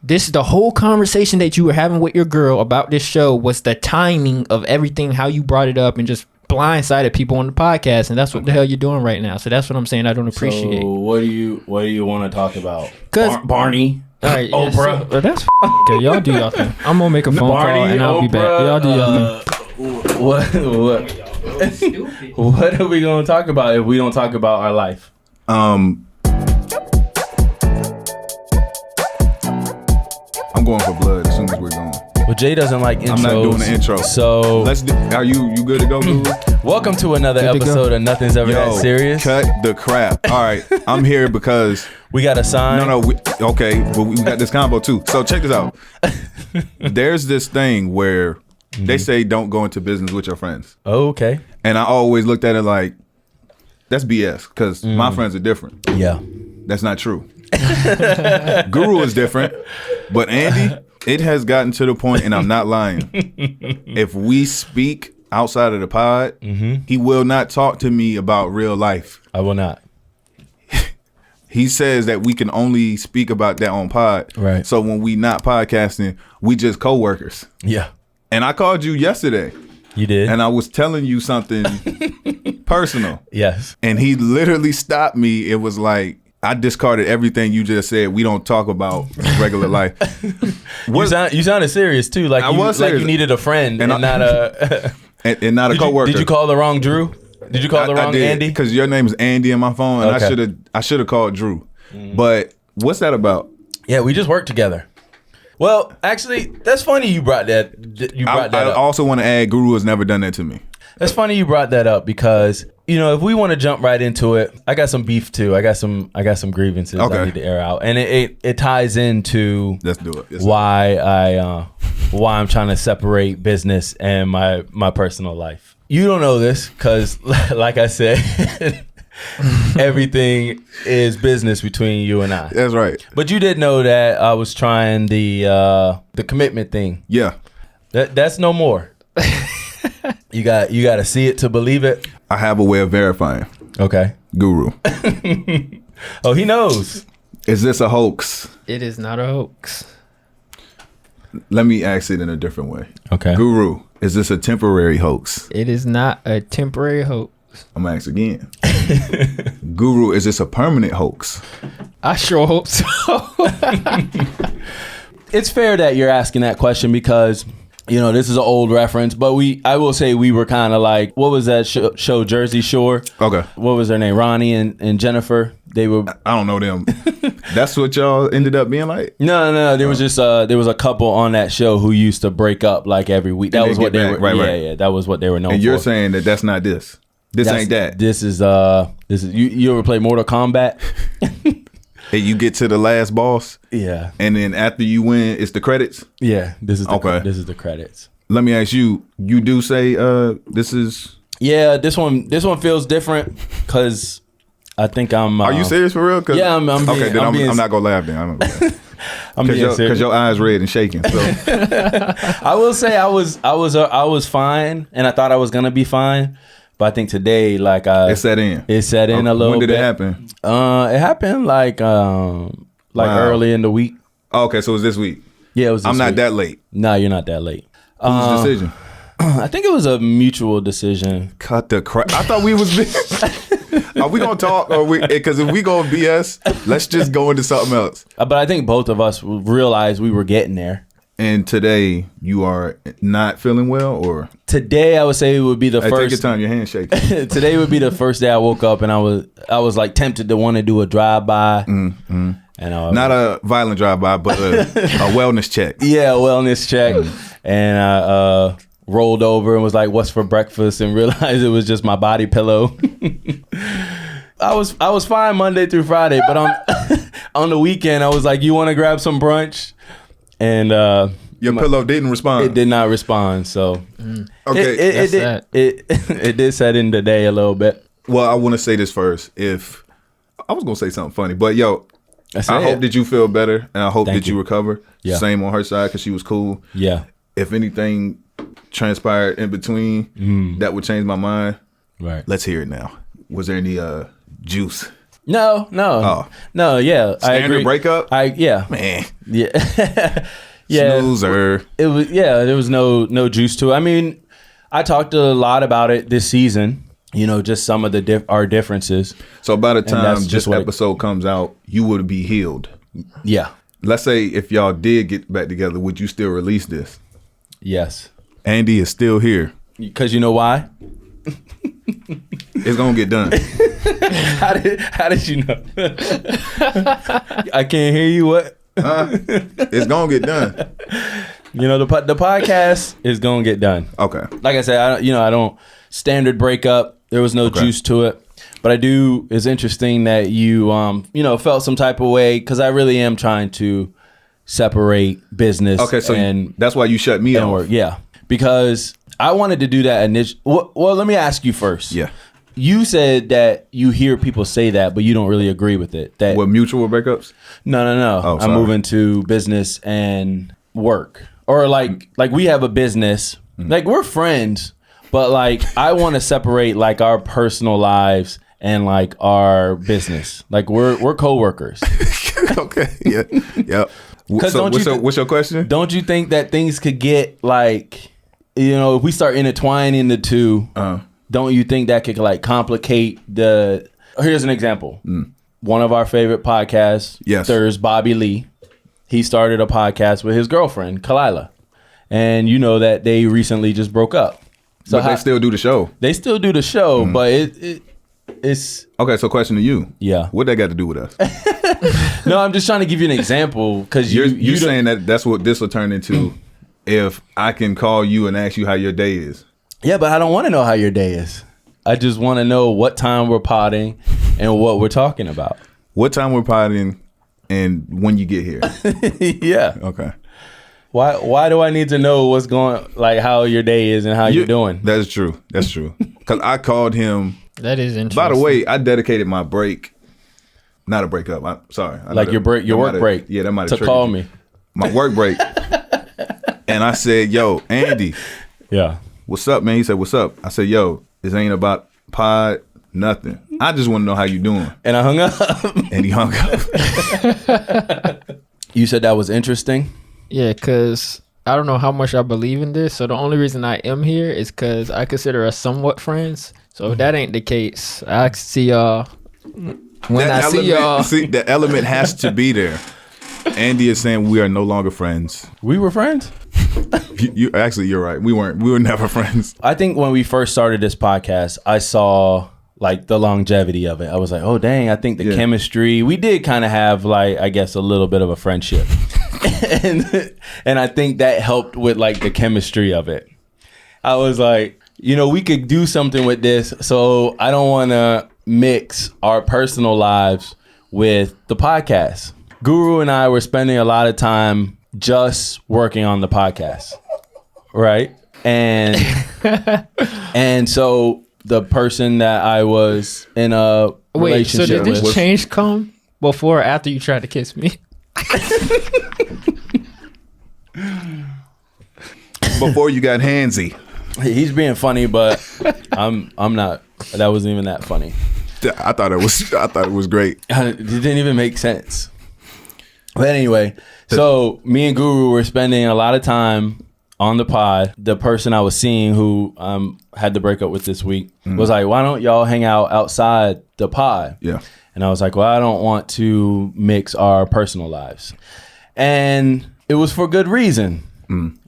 the whole conversation that you were having with your girl about this show was the timing of everything, how you brought it up, and just blindsided people on the podcast, and that's what the hell you're doing right now. So that's what I'm saying. I don't appreciate. So what do you want to talk about? Barney. All right, Oprah. So, that's okay. Y'all do y'all thing. I'm gonna make a phone Barney, call and I'll be back. Y'all do y'all thing. What are we gonna talk about if we don't talk about our life? I'm going for blood as soon as we're going. Well, Jay doesn't like intros. I'm not doing the intro. So are you good to go, Google? Welcome to another episode of Nothing's Ever That Serious. Cut the crap. All right, I'm here because we got a sign. Okay, but we got this combo too. So check this out. There's this thing where they say don't go into business with your friends. Oh, okay. And I always looked at it like that's BS because my friends are different. Yeah, that's not true. Guru is different, but Andy, it has gotten to the point, and I'm not lying. If we speak outside of the pod, he will not talk to me about real life. I will not. He says that we can only speak about that on pod. Right. So when we not podcasting, we just co-workers. Yeah. And I called you yesterday. You did. And I was telling you something personal. Yes. And he literally stopped me. It was like, I discarded everything you just said. We don't talk about regular life. You sounded serious too. Like I was serious. Like you needed a friend and not a and not a coworker. Did you call the wrong Drew? Did you call the wrong Andy? Because your name is Andy in my phone, and okay. I should have called Drew. But what's that about? Yeah, we just work together. Well, actually, that's funny you brought that. I also want to add, Guru has never done that to me. That's funny you brought that up because, you know, if we want to jump right into it, I got some beef too. I got some grievances I need to air out, and it ties into let's do it. Why I'm trying to separate business and my personal life. You don't know this because, like I said, everything is business between you and I. That's right. But you did know that I was trying the commitment thing. Yeah. That's no more. You got to see it to believe it. I have a way of verifying. Okay. Guru. Oh, he knows. Is this a hoax? It is not a hoax. Let me ask it in a different way. Okay. Guru, is this a temporary hoax? It is not a temporary hoax. I'm gonna ask again. Guru, is this a permanent hoax? I sure hope so. It's fair that you're asking that question because, you know, this is an old reference, but I will say we were kind of like, what was that show, Jersey Shore? Okay. What was their name? Ronnie and Jennifer. They were. I don't know them. That's what y'all ended up being like? No. There was just there was a couple on that show who used to break up like every week. That was what they were. Right. Yeah. That was what they were known for. And you're saying that that's not this. This ain't that. This is you ever play Mortal Kombat? Hey, you get to the last boss. Yeah. And then after you win, it's the credits. Yeah. This is the credits. Let me ask you. You do say this is. Yeah. This one feels different because I think I'm. Are you serious for real? Yeah. I'm being, okay. Then I'm not gonna laugh. Then I'm not gonna laugh. Because your eyes red and shaking. So. I will say I was fine, and I thought I was gonna be fine. But I think today, like it set in. It set in a little bit. When did it happen? It happened like early in the week. Oh, okay, so it was this week. Yeah, it was. I'm not that late. No, you're not that late. Whose decision? I think it was a mutual decision. Cut the crap. I thought we was. Are we gonna talk? Or because if we go BS, let's just go into something else. But I think both of us realized we were getting there. And today you are not feeling well, or today I would say it would be the first. Take your time, your hand's shaking. Today would be the first day I woke up and I was like tempted to want to do a drive-by. Mm-hmm. And not a violent drive-by, but a wellness check. Yeah, a wellness check. And I rolled over and was like, "What's for breakfast?" and realized it was just my body pillow. I was fine Monday through Friday, but on the weekend I was like, "You want to grab some brunch?" And your pillow didn't respond. It did not respond. So okay, it did set in today a little bit. Well, I want to say this first. If I was gonna say something funny, but yo, I hope that you feel better, and I hope that you recover. Yeah. Same on her side because she was cool. Yeah. If anything transpired in between that would change my mind, right? Let's hear it now. Was there any juice? No. Yeah, I Standard agree. breakup? Man. Yeah. Yeah. Snoozer. It was. Yeah, there was no juice to it. I mean, I talked a lot about it this season. You know, just some of our differences. So by the time that's this just what episode comes out, you would be healed. Yeah. Let's say if y'all did get back together, would you still release this? Yes. Andy is still here. Because you know why? It's gonna get done. How did you know? I can't hear you. What? It's gonna get done. You know, the podcast is gonna get done. Okay. Like I said, I don't standard breakup. There was no juice to it, but I do. It's interesting that you felt some type of way because I really am trying to separate business. Okay, so and that's why you shut me off. work. Yeah, because I wanted to do that initially. Well, let me ask you first. Yeah. You said that you hear people say that, but you don't really agree with it. That What, mutual breakups? No. Oh, I'm sorry. moving to business and work, or like we have a business. Like we're friends, but like I want to separate like our personal lives and like our business. Like we're coworkers. Okay. Yeah. Yep. So what's your question? Don't you think that things could get like, if we start intertwining the two, don't you think that could like complicate the? Here's an example. One of our favorite podcasts, Yes. there's Bobby Lee. He started a podcast with his girlfriend, Kalila. And you know that they recently just broke up. So But they still do the show. They still do the show, but it's Okay, so question to you. Yeah. What that got to do with us? no. I'm just trying to give you an example because You're saying that's what this will turn into if I can call you and ask you how your day is. Yeah, but I don't want to know how your day is. I just want to know what time we're potting and what we're talking about. What time we're potting and when you get here. Yeah. Okay. Why do I need to know what's going, like how your day is and how you're doing? That's true. That's true. Because I called him. That is interesting. By the way, I dedicated my break. Not a breakup. I'm sorry. Like your work break. Yeah, that might to have call you. me. My work break. And I said, yo, Andy, Yeah. what's up, man? He said, what's up? I said, yo, this ain't about pod, nothing. I just want to know how you doing. And I hung up. And he hung up. You said that was interesting. Yeah, because I don't know how much I believe in this. So the only reason I am here is because I consider us somewhat friends. So if that ain't the case, I see y'all when I see y'all. See, the element has to be there. Andy is saying we are no longer friends. We were friends. You're right. We were never friends. I think when we first started this podcast, I saw like the longevity of it. I was like, oh dang, I think the chemistry, we did kind of have like, I guess a little bit of a friendship. and I think that helped with like the chemistry of it. I was like, we could do something with this. So I don't want to mix our personal lives with the podcast. Guru and I were spending a lot of time just working on the podcast. Right. And so the person that I was in a relationship so did this with, change come before or after you tried to kiss me? Before you got handsy. he's being funny, but I'm not. That wasn't even that funny. I thought it was great. It didn't even make sense. But anyway, so me and Guru were spending a lot of time on the pod. The person I was seeing who had the breakup with this week was like, why don't y'all hang out outside the pod? Yeah. And I was like, well, I don't want to mix our personal lives. And it was for good reason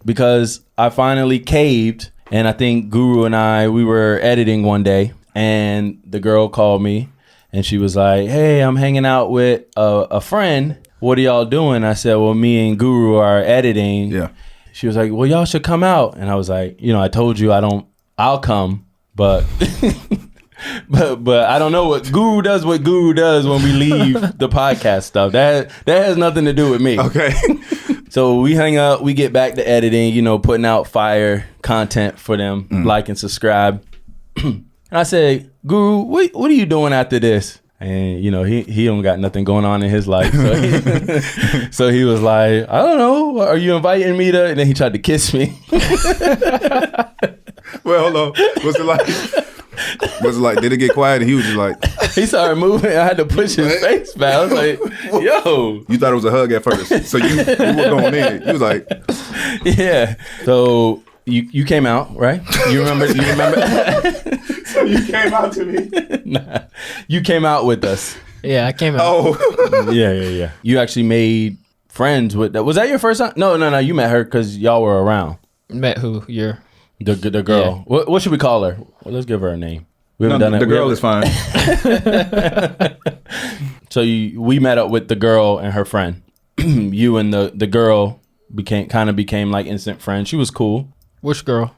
because I finally caved. And I think Guru and we were editing one day and the girl called me and she was like, hey, I'm hanging out with a friend. What are y'all doing? I said, well, me and Guru are editing. Yeah. She was like, well, y'all should come out. And I was like, I told you I'll come, but but I don't know what Guru does when we leave the podcast stuff. That has nothing to do with me. Okay. So we hang up, we get back to editing, putting out fire content for them, like and subscribe. And I said, Guru, what are you doing after this? And he don't got nothing going on in his life. So he was like, I don't know. Are you inviting me to? And then he tried to kiss me. Well, hold on. What's it like? Was it like, did it get quiet? And he was just like, He started moving. I had to push his face back. I was like, yo. you thought it was a hug at first. So you were going in. You was like, Yeah. So you came out, right? You remember? so you came out to me. Nah. You came out with us. Yeah, I came out. Oh. Yeah. You actually made friends with that. Was that your first time? No. You met her because y'all were around. Met who? The girl. Yeah. What should we call her? Well, let's give her a name. We haven't done that. The girl is fine. So we met up with the girl and her friend. You and the girl became like instant friends. She was cool. Which girl?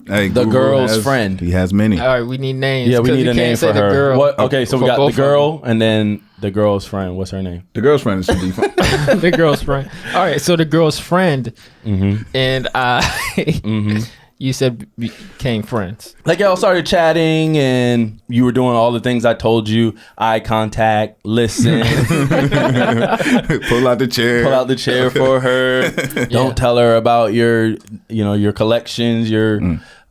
Hey, The Guru girl's friend. He has many. All right, we need names. Yeah, we 'cause need a name can't say for the her. girl. What? Okay, so we For got the both of girl and then the girl's friend. What's her name? The girl's friend is should be fine. The girl's friend. All right, so the girl's friend and I. You said became friends. Like y'all started chatting and you were doing all the things I told you. Eye contact, listen, Pull out the chair. pull out the chair for her. Don't tell her about your collections, your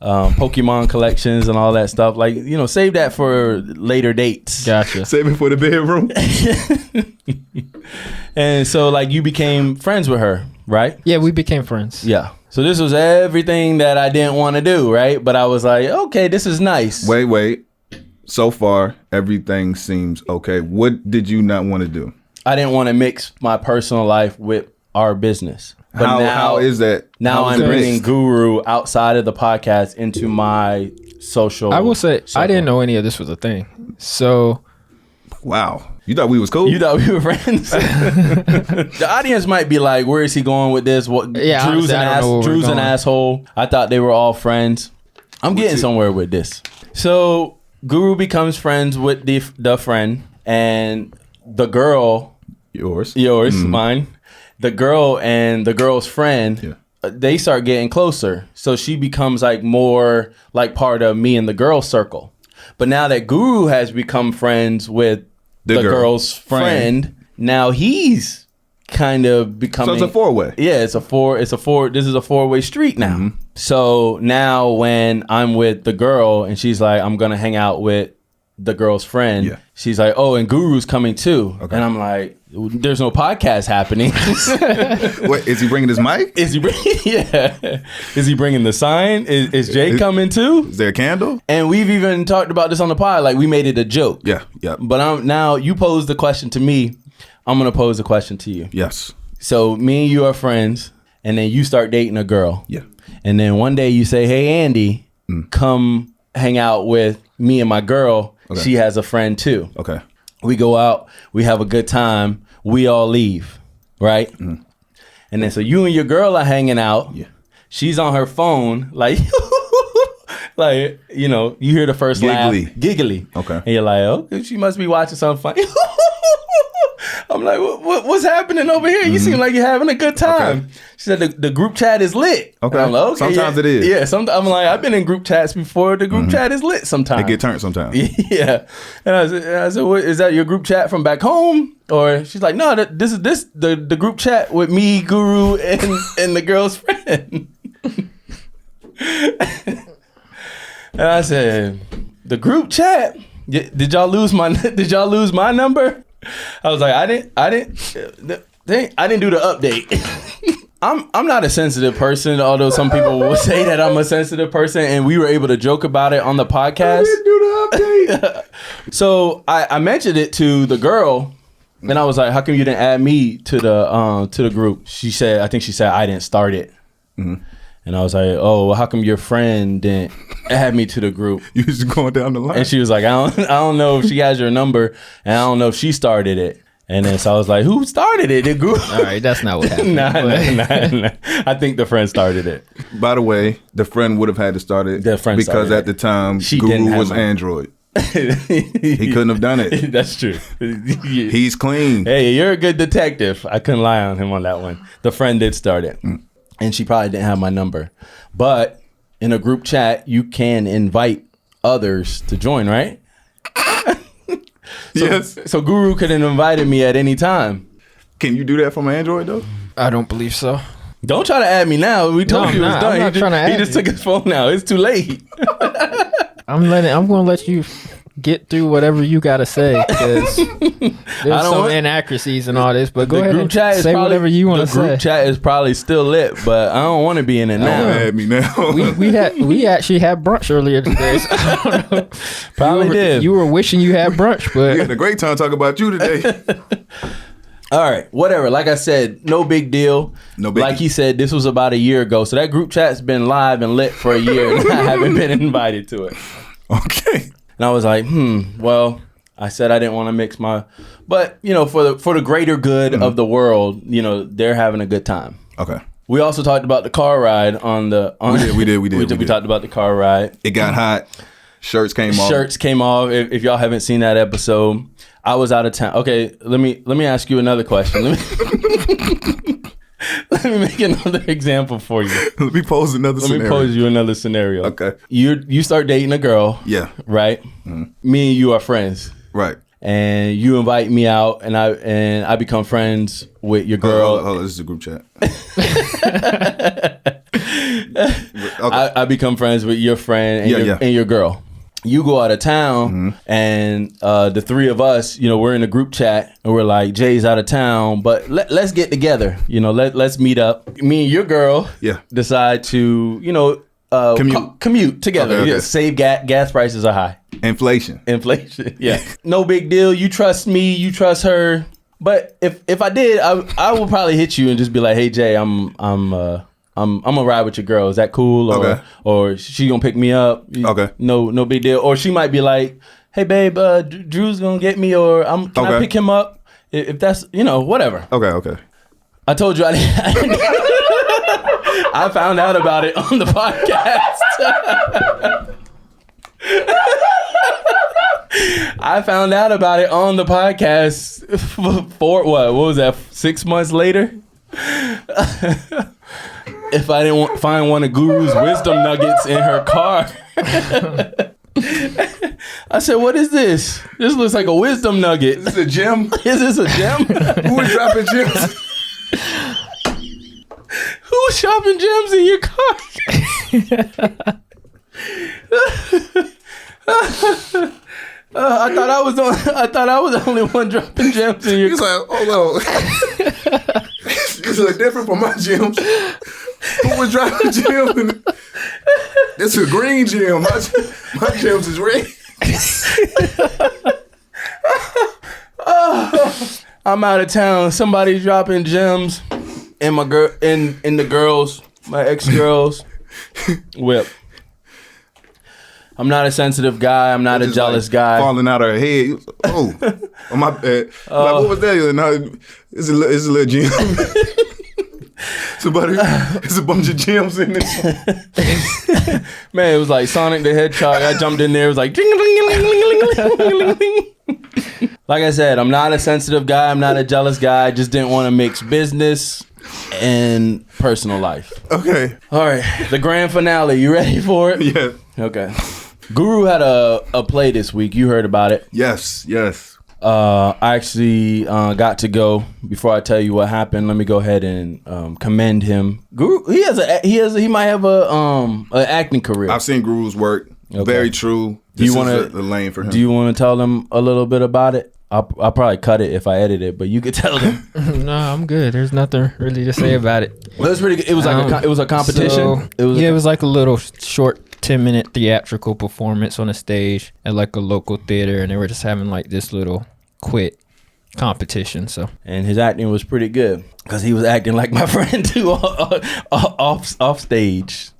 Pokemon collections and all that stuff. Like, save that for later dates. Gotcha. Save it for the bedroom. And so like you became friends with her, right? Yeah, we became friends. Yeah. So this was everything that I didn't want to do, right? But I was like, okay, this is nice. Wait. So far, everything seems okay. What did you not want to do? I didn't want to mix my personal life with our business. But How is that? Now how is I'm it bringing mixed? Guru outside of the podcast into my social. I will say circle. I didn't know any of this was a thing. So Wow. You thought we was cool? You thought we were friends? The audience might be like, where is he going with this? What? Yeah, Drew's honestly, I don't know where we're Drew's an going. asshole. I thought they were all friends. I'm getting somewhere with this. So Guru becomes friends with the friend and the girl. Yours. Mine. The girl and the girl's friend. They start getting closer. So she becomes like more like part of me and the girl's circle. But now that Guru has become friends with the girl's friend, now he's kind of becoming. So it's a four-way. Yeah, it's a four. This is a four-way street now. So now when I'm with the girl and she's like, I'm gonna hang out with the girl's friend. She's like, oh, and Guru's coming too. Okay. And I'm like, there's no podcast happening. What, is he bringing his mic? Is he bringing the sign? Is Jay coming too? Is there a candle? And we've even talked about this on the pod. Like we made it a joke. Yeah. But now you posed the question to me. I'm gonna pose the question to you. Yes. So me and you are friends, and then you start dating a girl. Yeah. And then one day you say, "Hey, Andy, come hang out with me and my girl. Okay. She has a friend too." Okay. We go out, we have a good time, we all leave, right? And then so you and your girl are hanging out. Yeah. She's on her phone, like, like you hear the first Giggly. laugh, giggly. Okay. And you're like, oh, she must be watching something funny. I'm like, what's happening over here? You seem like you're having a good time. Okay. She said the group chat is lit. Okay. And I'm like, okay. Sometimes it is. Yeah. I'm like, I've been in group chats before. The group chat is lit sometimes. It get turned sometimes. Yeah. And I said, what, is that your group chat from back home? Or she's like, no, this is the group chat with me, Guru, and the girl's friend. And I said, the group chat? Did y'all lose my number? I was like, I didn't do the update. I'm not a sensitive person, although some people will say that I'm a sensitive person, and we were able to joke about it on the podcast. I didn't do the update. So I mentioned it to the girl, and I was like, how come you didn't add me to the group? I think she said I didn't start it. And I was like, oh, well, how come your friend didn't add me to the group? You just going down the line. And she was like, I don't know if she has your number, and I don't know if she started it. And then so I was like, who started it? The group? All right, that's not what happened. Nah. I think the friend started it. By the way, the friend would have had to start it The friend because started at the time, She didn't Guru have was mine. Android. He couldn't have done it. That's true. He's clean. Hey, you're a good detective. I couldn't lie on him on that one. The friend did start it. And she probably didn't have my number. But in a group chat, you can invite others to join, right? Yes. So Guru could have invited me at any time. Can you do that from Android though? I don't believe so. Don't try to add me now. We told No, you it was I'm done. not trying to He add just you. took his phone out. It's too late. I'm gonna let you get through whatever you gotta say because there's some inaccuracies and all this. But go ahead and say whatever you want to say. The group chat is probably still lit, but I don't want to be in it now. Don't add me now. we actually had brunch earlier today. So I don't know. Probably did. You were wishing you had brunch, but we had a great time talking about you today. All right, whatever. Like I said, no big deal. No big. Like he said, this was about a year ago. So that group chat's been live and lit for a year, and I haven't been invited to it. Okay. And I was like, well, I said I didn't want to mix my, but you know, for the greater good of the world, you know, they're having a good time. Okay. We also talked about the car ride We did. We talked about the car ride. It got hot. Shirts came off. If y'all haven't seen that episode, I was out of town. Okay, let me ask you another question. Let me make another example for you. Let me pose another scenario. Let me pose you another scenario. Okay. You start dating a girl. Yeah. Right? Mm-hmm. Me and you are friends. Right. And you invite me out, and I become friends with your girl. Hold on, this is a group chat. Okay. I become friends with your friend and your girl. You go out of town, and the three of us, you know, we're in a group chat, and we're like, Jay's out of town, but let's get together. You know, let's meet up. Me and your girl decide to, you know, commute together. Okay. Yeah, save gas prices are high. Inflation. Yeah. No big deal. You trust me. You trust her. But if I did, I would probably hit you and just be like, hey Jay, I'm gonna ride with your girl. Is that cool? Or she gonna pick me up? Okay. No big deal. Or she might be like, hey babe, Drew's gonna get me, or can I pick him up? If that's, you know, whatever. Okay. I told you I didn't I found out about it on the podcast. I found out about it on the podcast for what was that? 6 months later. If I didn't find one of Guru's wisdom nuggets in her car. I said, what is this? This looks like a wisdom nugget. Is this a gem? Is this a gem? Who is dropping gems? Who's shopping gems in your car? I thought I was the only one dropping gems in your car. He's like, hold on. This look different from my gems. Who was dropping gems? This is a green gem. My gems is red. I'm out of town. Somebody's dropping gems in my girl in the girls, my ex-girls whip. I'm not a sensitive guy. I'm not a jealous guy. Falling out of her head. Oh, my bad. What was that? No, it's a little gem. It's a bunch of gems in it. Man, it was like Sonic the Hedgehog. I jumped in there. It was like, like I said, I'm not a sensitive guy. I'm not a jealous guy. I just didn't want to mix business and personal life. Okay. All right. The grand finale. You ready for it? Yeah. Okay. Guru had a play this week. You heard about it. Yes. I actually got to go. Before I tell you what happened, let me go ahead and commend him. Guru, he might have an acting career. I've seen Guru's work. Okay. Very true. Do you want the lane for him? Do you want to tell them a little bit about it? I'll probably cut it if I edit it, but you could tell them. No, I'm good. There's nothing really to say about it. Well, it was pretty good. It was like it was a competition. It was like a little short 10-minute theatrical performance on a stage at like a local theater, and they were just having like this little quit competition. So, and his acting was pretty good because he was acting like my friend too off stage.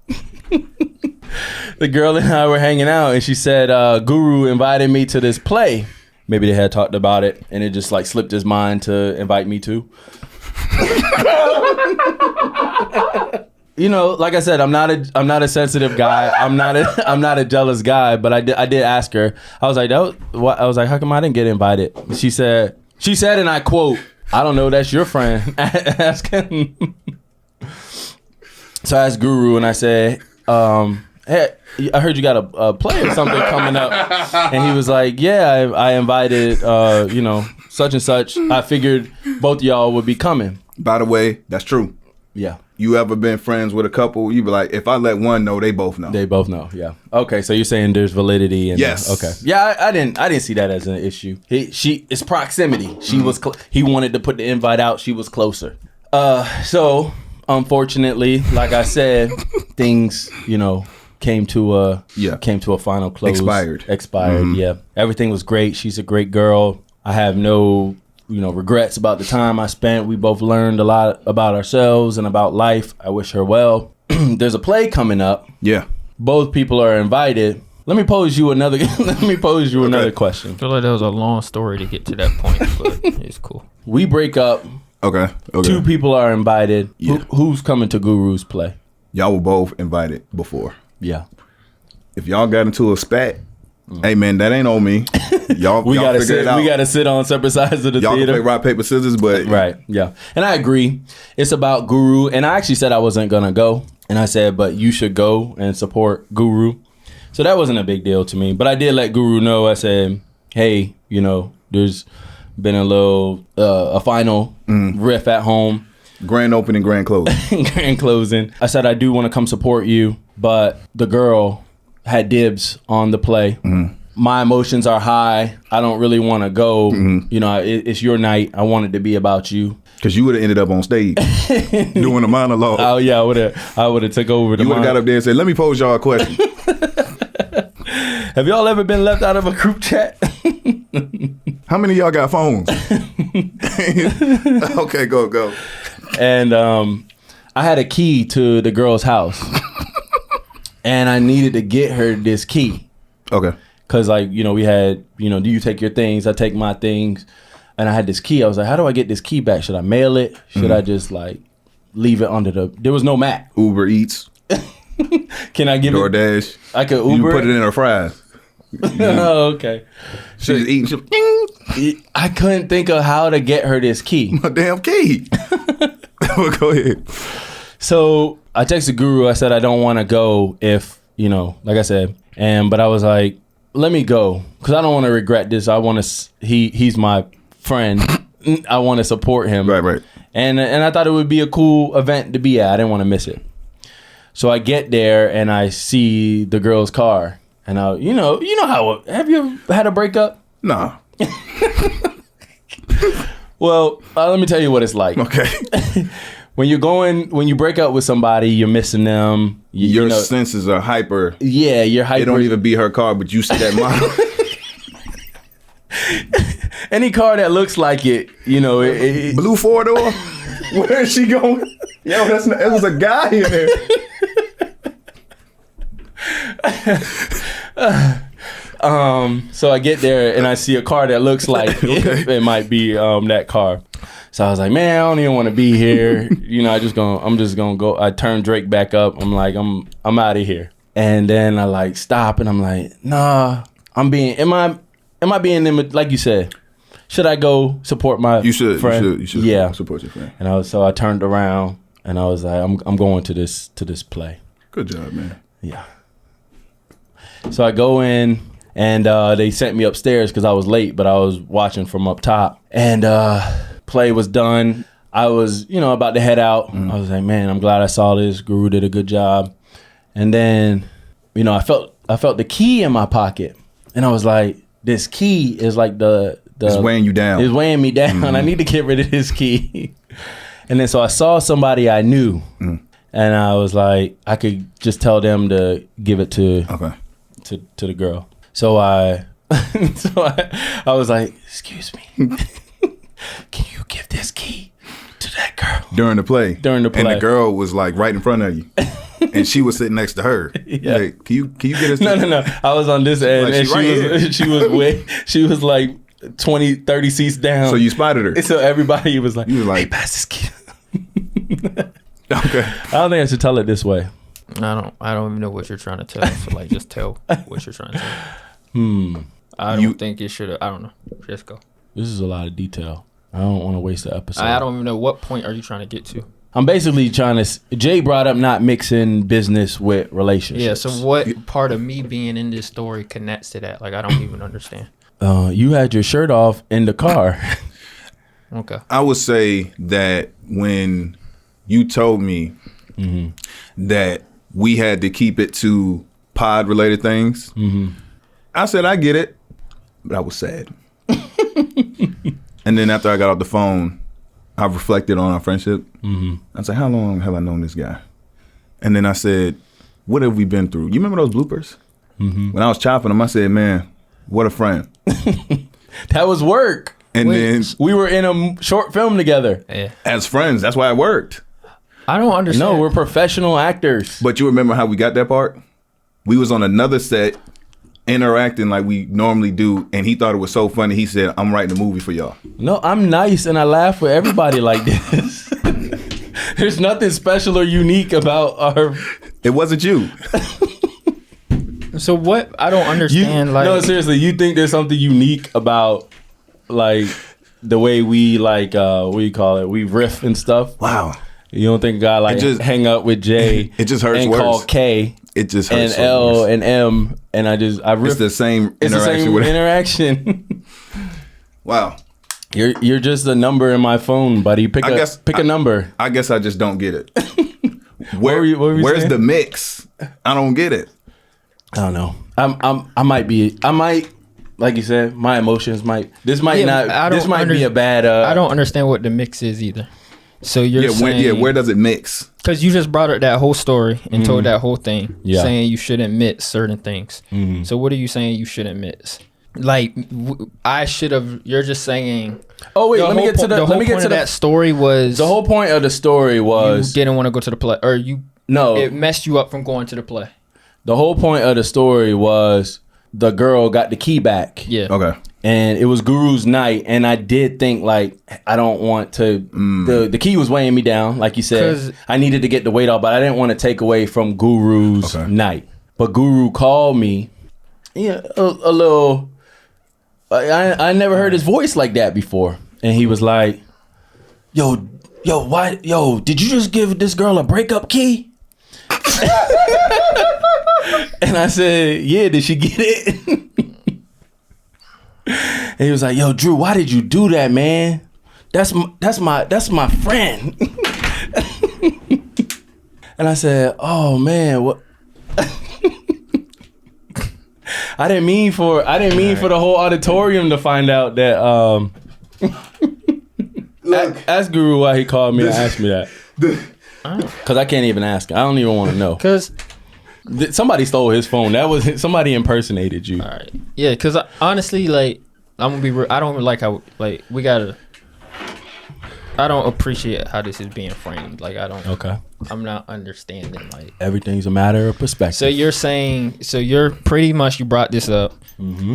The girl and I were hanging out, and she said Guru invited me to this play. Maybe they had talked about it, and it just like slipped his mind to invite me to. You know, like I said, I'm not a sensitive guy. I'm not a jealous guy. But I did ask her. I was like, how come I didn't get invited? She said, and I quote, I don't know, that's your friend. Ask him. So I asked Guru, and I said, hey, I heard you got a play or something coming up. And he was like, yeah, I invited, such and such. I figured both of y'all would be coming. By the way, that's true. Yeah. you ever been friends with a couple, you be like, if I let one know, they both know. They both know. Yeah. Okay. So you're saying there's validity. And Yes. Okay. Yeah. I didn't see that as an issue. It's proximity. She was. He wanted to put the invite out. She was closer. So unfortunately, like I said, things came to a final close. Expired. Mm-hmm. Yeah. Everything was great. She's a great girl. I have no regrets about the time I spent. We both learned a lot about ourselves and about life. I wish her well. There's a play coming up. Yeah. Both people are invited. Let me pose you another question. I feel like that was a long story to get to that point, but it's cool. We break up. Okay. 2 people are invited. Yeah. Who's coming to Guru's play? Y'all were both invited before. Yeah. If y'all got into a spat, hey man, that ain't on me. Y'all gotta figure it out. We gotta sit on separate sides of the y'all theater. Can play rock, paper, scissors, but right, yeah. And I agree. It's about Guru, and I actually said I wasn't gonna go, and I said, but you should go and support Guru. So that wasn't a big deal to me. But I did let Guru know. I said, hey, there's been a final riff at home. Grand opening, grand closing. Grand closing. I said I do want to come support you, but the girl had dibs on the play. Mm-hmm. My emotions are high. I don't really want to go. Mm-hmm. It's your night. I want it to be about you. Because you would have ended up on stage doing a monologue. Oh yeah, I would have took over. You would have got up there and said, "Let me pose y'all a question." Have y'all ever been left out of a group chat? How many of y'all got phones? Okay, go. And I had a key to the girl's house, and I needed to get her this key. Okay. Because we had, do you take your things? I take my things. And I had this key. I was like, how do I get this key back? Should I mail it? Should I just leave it under there was no map. Uber Eats. Can I give DoorDash. I could Uber. You put it in her fries. Oh, okay. She's eating. I couldn't think of how to get her this key. My damn key. Well, go ahead. So I texted Guru. I said, I don't want to go if, like I said. But I was like, let me go. Because I don't want to regret this. I want to, he's my friend. I want to support him. Right. And I thought it would be a cool event to be at. I didn't want to miss it. So I get there and I see the girl's car. And I, how, have you ever had a breakup? Nah. Well, let me tell you what it's like. Okay. When you break up with somebody, you're missing them. Your senses are hyper. Yeah, you're hyper. It don't even be her car, but you see that model. Any car that looks like it, Blue 4-door? Where is she going? Yo, there was a guy in there. So I get there and I see a car that looks like it might be that car. So I was like, man, I don't even want to be here. I'm just gonna go. I turn Drake back up. I'm like, I'm out of here. And then I stop and I'm like, nah, am I being like you said? Should I go support my friend? You should yeah. support your friend. And I turned around and I was like, I'm going to this play. Good job, man. Yeah. So I go in and they sent me upstairs because I was late, but I was watching from up top. And play was done. I was, about to head out. I was like, man, I'm glad I saw this. Guru did a good job. And then, I felt the key in my pocket. And I was like, this key is like it's weighing you down. It's weighing me down. Mm-hmm. I need to get rid of this key. And then so I saw somebody I knew. And I was like, I could just tell them to give it to the girl. So I was like, excuse me. Can you give this key to that girl? During the play. And the girl was right in front of you. And she was sitting next to her. Yeah. Like, can you get us? No. I was on this end and she was like 20, 30 seats down. So you spotted her. And so everybody was like, hey, pass this key. Okay. I don't think I should tell it this way. I don't even know what you're trying to tell. So just tell what you're trying to tell. I don't think it should have. I don't know. Just go. This is a lot of detail. I don't want to waste the episode. I don't even know what point are you trying to get to. I'm basically trying to. Jay brought up not mixing business with relationships. Yeah. So what part of me being in this story connects to that? I don't even understand. You had your shirt off in the car. Okay. I would say that when you told me that we had to keep it to pod related things. I said, I get it, but I was sad. And then after I got off the phone, I reflected on our friendship. I said, how long have I known this guy? And then I said, what have we been through? You remember those bloopers? When I was chopping them, I said, man, what a friend. That was work. And then we were in a short film together. as friends, that's why it worked. I don't understand. No, we're professional actors. But you remember how we got that part? We was on another set interacting like we normally do, and he thought it was so funny. He said, I'm writing a movie for y'all. No, I'm nice and I laugh with everybody like this. There's nothing special or unique about our... It wasn't you. So what? I don't understand. No, seriously, you think there's something unique about like the way we like what do you call it? We riff and stuff. Wow. You don't think a guy like hang up with Jay? It just hurts and worse. Call K. It just hurts and L worse. and M and I riff. It's the same It's interaction. the same with interaction. Wow. You're just a number in my phone, buddy. Pick a number. I guess I just don't get it. What were you Where's saying? the mix? I don't get it. I don't know. I might like you said, my emotions might be a bad I don't understand what the mix is either. So you're saying where does it mix? Because you just brought up that whole story and told that whole thing, saying you shouldn't mix certain things. So what are you saying you shouldn't mix? Like I should have. You're just saying. Oh wait, let me get to that story was the whole point of the story was you didn't want to go to the play, or it messed you up from going to the play. The whole point of the story was the girl got the key back. Yeah. Okay. And it was Guru's night, and I did think like I don't want to. The key was weighing me down, like you said. I needed to get the weight off, but I didn't want to take away from Guru's night. But Guru called me, a little. I never heard his voice like that before, and he was like, "Yo, why, did you just give this girl a breakup key?" And I said, "Yeah, did she get it?" And he was like, "Yo, Drew, why did you do that, man? That's my friend." And I said, "Oh man, what?" I didn't mean for the whole auditorium to find out that. Ask Guru why he called me and asked me that. Because I can't even ask him. I don't even want to know. Because somebody stole his phone. That was somebody impersonated you. All right. Yeah. Because honestly, like I'm gonna be real. I don't like how like we gotta. I don't appreciate how this is being framed. Like I don't. Okay. I'm not understanding. Like everything's a matter of perspective. So you're saying. So you're pretty much you brought this up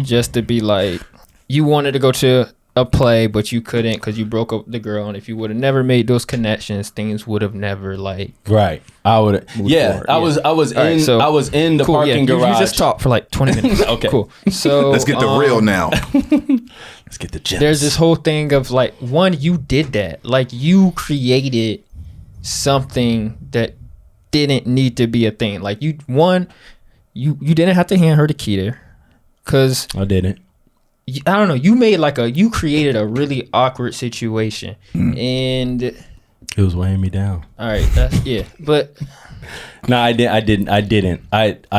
just to be like you wanted to go to a play, but you couldn't because you broke up with the girl. And if you would have never made those connections, things would have never like. Right. I would. Yeah. I was in the parking garage. You just talked for like 20 minutes. Okay. Cool. So let's get the real now. Let's get the gems. There's this whole thing of like, one, you did that. Like you created something that didn't need to be a thing. Like you didn't have to hand her the key there. Cause I didn't. I don't know. You created a really awkward situation, and it was weighing me down. All right, but no, I didn't. I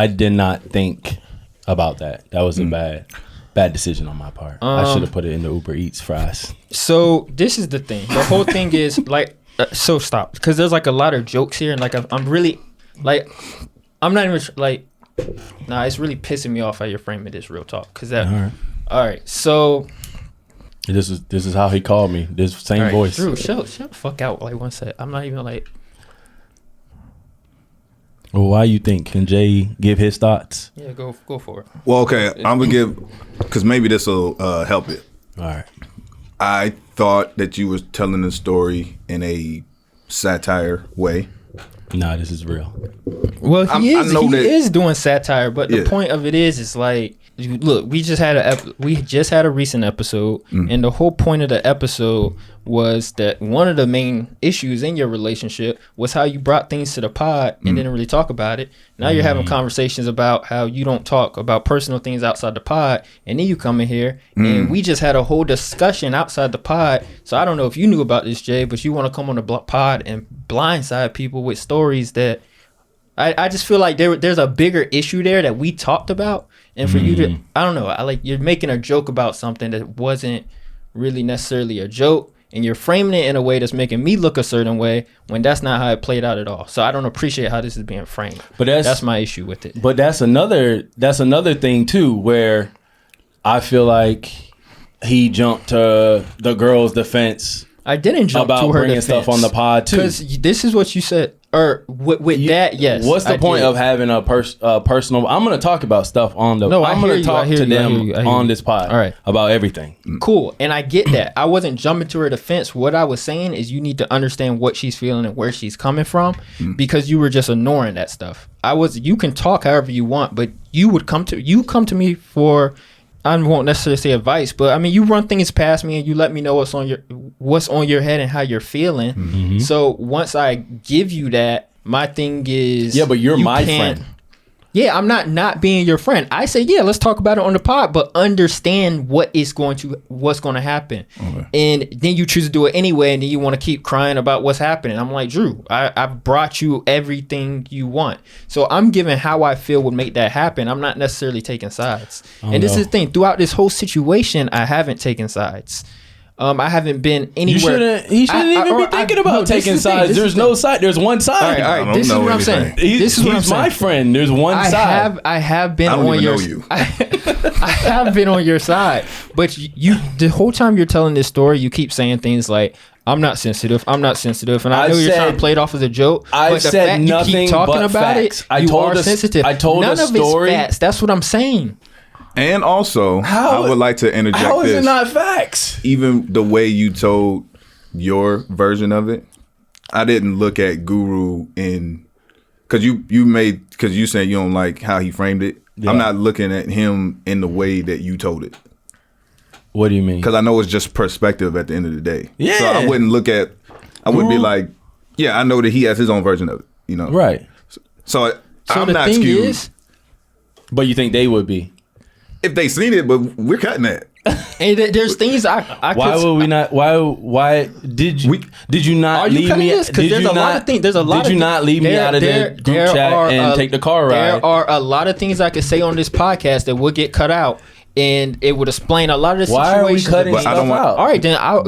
did not think about that. That was a bad decision on my part. I should have put it in the Uber Eats fries. So this is the thing. The whole thing is like, so stop, because there's like a lot of jokes here, and like I'm really like, I'm not even like, nah, it's really pissing me off how you're framing this real talk, because that. All right, so this is how he called me. This same voice. Drew, shut the fuck out. Like one sec. I'm not even like. Well, why you think? Can Jay give his thoughts? Yeah, go for it. Well, okay, I'm gonna give because maybe this will help it. All right. I thought that you was telling the story in a satire way. Nah, this is real. Well, he is doing satire, but the point of it is like. Look, we just had a recent episode, and the whole point of the episode was that one of the main issues in your relationship was how you brought things to the pod and didn't really talk about it. Now you're having conversations about how you don't talk about personal things outside the pod, and then you come in here and we just had a whole discussion outside the pod. So I don't know if you knew about this, Jay, but you want to come on the pod and blindside people with stories that I just feel like there's a bigger issue there that we talked about. And for you to, I don't know, you're making a joke about something that wasn't really necessarily a joke, and you're framing it in a way that's making me look a certain way when that's not how it played out at all. So I don't appreciate how this is being framed. But that's my issue with it. But that's another thing too, where I feel like he jumped to the girl's defense. I didn't jump about to her bringing defense stuff on the pod too. Because this is what you said. Or with that, yes. What's the point of having a personal? I'm going to talk about stuff on the. No, I'm going to talk to them on this pod. All right, about everything. Cool, and I get that. I wasn't jumping to her defense. What I was saying is you need to understand what she's feeling and where she's coming from, because you were just ignoring that stuff. You can talk however you want, but you come to me for. I won't necessarily say advice, but I mean, you run things past me and you let me know what's on your head and how you're feeling. Mm-hmm. So once I give you that, my thing is, yeah, but you're my friend. Yeah, I'm not being your friend. I say, yeah, let's talk about it on the pod, but understand what's going to happen. Okay. And then you choose to do it anyway, and then you want to keep crying about what's happening. I'm like, Drew, I've brought you everything you want. So I'm giving how I feel would make that happen. I'm not necessarily taking sides. And this is the thing. Throughout this whole situation, I haven't taken sides. I haven't been anywhere. He shouldn't even be thinking about taking sides. There's no side. There's one side. All right. This is what I'm saying. He's my friend. There's one side. I have been on your. I have been on your side, but the whole time you're telling this story, you keep saying things like, "I'm not sensitive. I'm not sensitive," and I know you're trying to play it off as a joke. I've said nothing you keep talking but about facts. You are sensitive. I told a story. None of it's facts. That's what I'm saying. And also, I would like to interject this. How is it not facts? Even the way you told your version of it, I didn't look at Guru because you said you don't like how he framed it. Yeah. I'm not looking at him in the way that you told it. What do you mean? Because I know it's just perspective at the end of the day. Yeah. So I wouldn't wouldn't be like, yeah, I know that he has his own version of it. You know. Right. So I'm not skewed. But you think they would be? If they seen it, but we're cutting that. And there's things I why would we not? Why did you not leave me? Because there's a lot of things. There's a lot. Did you not leave me out of the group chat and take the car ride? There are a lot of things I could say on this podcast that would get cut out. And it would explain a lot of the situations. Why are we cutting stuff out? All right, then I'll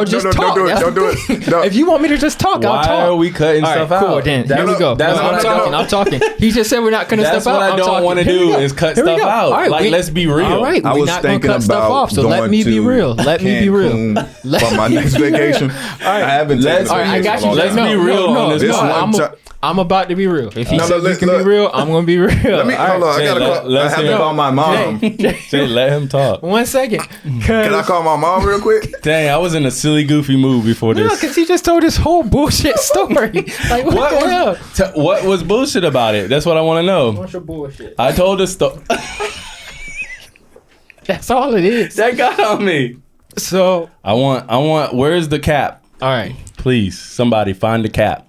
just talk. Don't do it. No. If you want me to just talk, I'll talk. Why are we cutting stuff out? Cool, then here we go. I'm talking. He just said we're not cutting stuff out. That's what I don't want to do is cut stuff out. All right, let's be real. All right, we're not going to cut stuff off. So let me be real. Let me be real. For my next vacation, I haven't. All right, I got you. Let's be real on this. I'm about to be real. If he says you can be real, I'm going to be real. Hold on. I have to call my mom. Jay, let him talk. 1 second. Can I call my mom real quick? Dang, I was in a silly, goofy mood before this. No, because he just told this whole bullshit story. Like, what the hell? What was bullshit about it? That's what I want to know. What's your bullshit? I told the story. That's all it is. That got on me. So I want. Where's the cap? All right. Please, somebody find the cap.